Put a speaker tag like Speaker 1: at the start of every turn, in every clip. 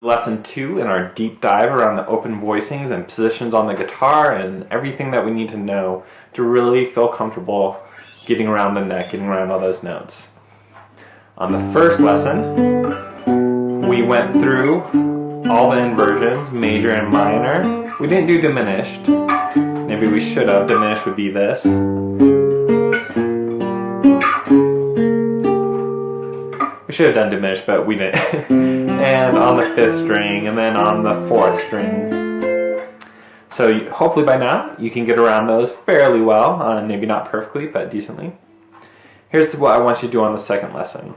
Speaker 1: Lesson 2 in our deep dive around the open voicings and positions on the guitar and everything that we need to know to really feel comfortable getting around the neck, getting around all those notes. On the first lesson, we went through all the inversions, major and minor. We didn't do diminished. Maybe we should have. Diminished would be this. We should have done diminished, but we didn't. And on the 5th string, and then on the 4th string. So hopefully by now you can get around those fairly well, maybe not perfectly, but decently. Here's what I want you to do on the second lesson.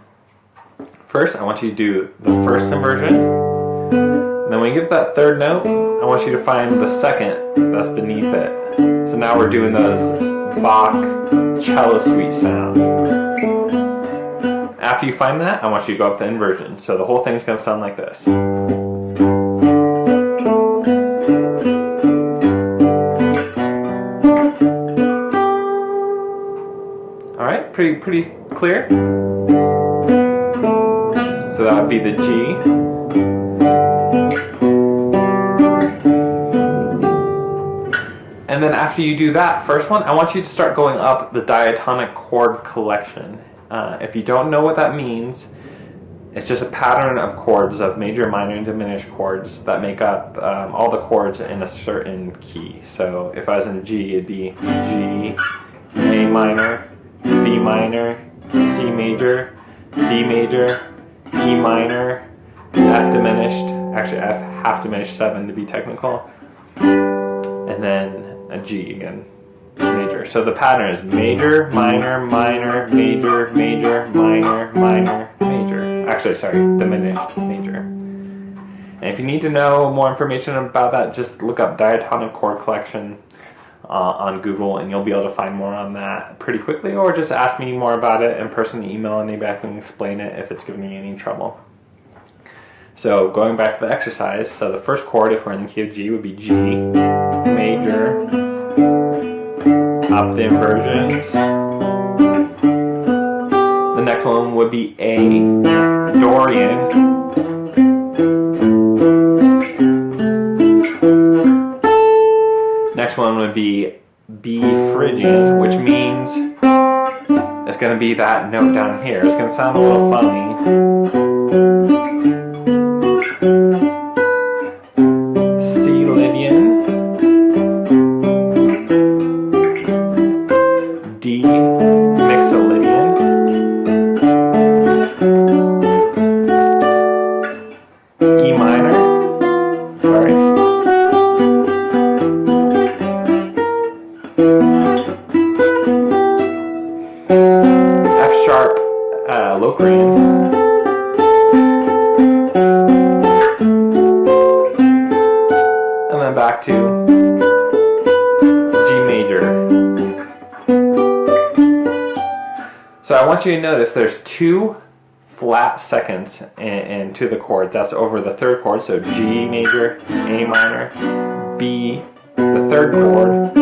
Speaker 1: First, I want you to do the first inversion. And then when you get to that third note, I want you to find the second that's beneath it. So now we're doing those Bach cello suite sound. After you find that, I want you to go up the inversion. So the whole thing's going to sound like this. Alright, pretty clear? So that would be the G. And then after you do that first one, I want you to start going up the diatonic chord collection. If you don't know what that means, it's just a pattern of chords, of major, minor, and diminished chords that make up all the chords in a certain key. So if I was in G, it'd be G, A minor, B minor, C major, D major, E minor, F diminished, actually F half diminished 7 to be technical, and then a G again. Major. So the pattern is major, minor, minor, major, major, minor, minor, major. Actually, sorry, diminished, major. And if you need to know more information about that, just look up diatonic chord collection on Google, and you'll be able to find more on that pretty quickly, or just ask me more about it in person, email, and maybe I can explain it if it's giving you any trouble. So going back to the exercise, so the first chord, if we're in the key of G, would be G, major, up the inversions. The next one would be A, Dorian. Next one would be B, Phrygian, which means it's going to be that note down here. It's going to sound a little funny. C, Lydian. D, Mixolydian. E minor. Sorry. F sharp, Locrian. And then back to G major. So I want you to notice there's 2 flat seconds into the chords. That's over the 3rd chord, so G major, A minor, B, the 3rd chord.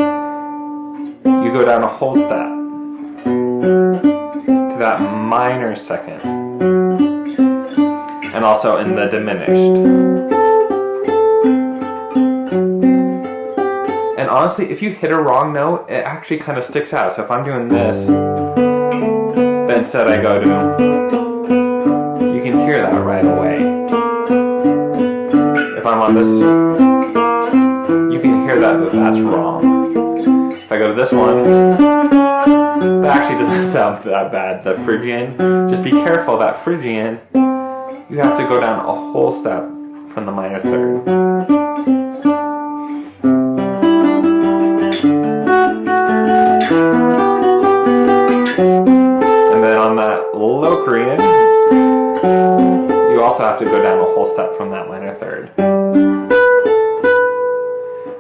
Speaker 1: You go down a whole step to that minor second, and also in the diminished. And honestly, if you hit a wrong note, it actually kind of sticks out. So if I'm doing this, but instead I go to, you can hear that right away. If I'm on this, you can hear that that's wrong. If I go to this one, that actually doesn't sound that bad. The Phrygian, just be careful, that Phrygian, you have to go down a whole step from the minor 3rd. Locrian, you also have to go down a whole step from that minor 3rd.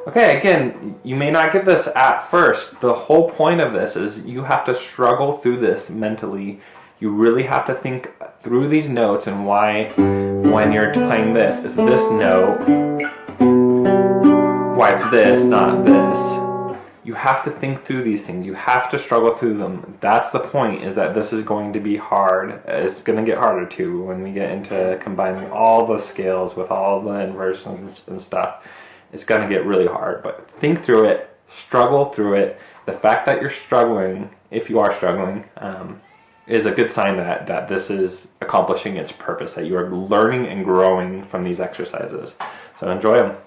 Speaker 1: Okay, again, you may not get this at first. The whole point of this is you have to struggle through this mentally. You really have to think through these notes and why, when you're playing this, it's this note, why it's this, not this. You have to think through these things. You have to struggle through them. That's the point, is that this is going to be hard. It's going to get harder too when we get into combining all the scales with all the inversions and stuff. It's going to get really hard, but think through it, struggle through it. The fact that you're struggling, if you are struggling, is a good sign that this is accomplishing its purpose, that you are learning and growing from these exercises. So enjoy them.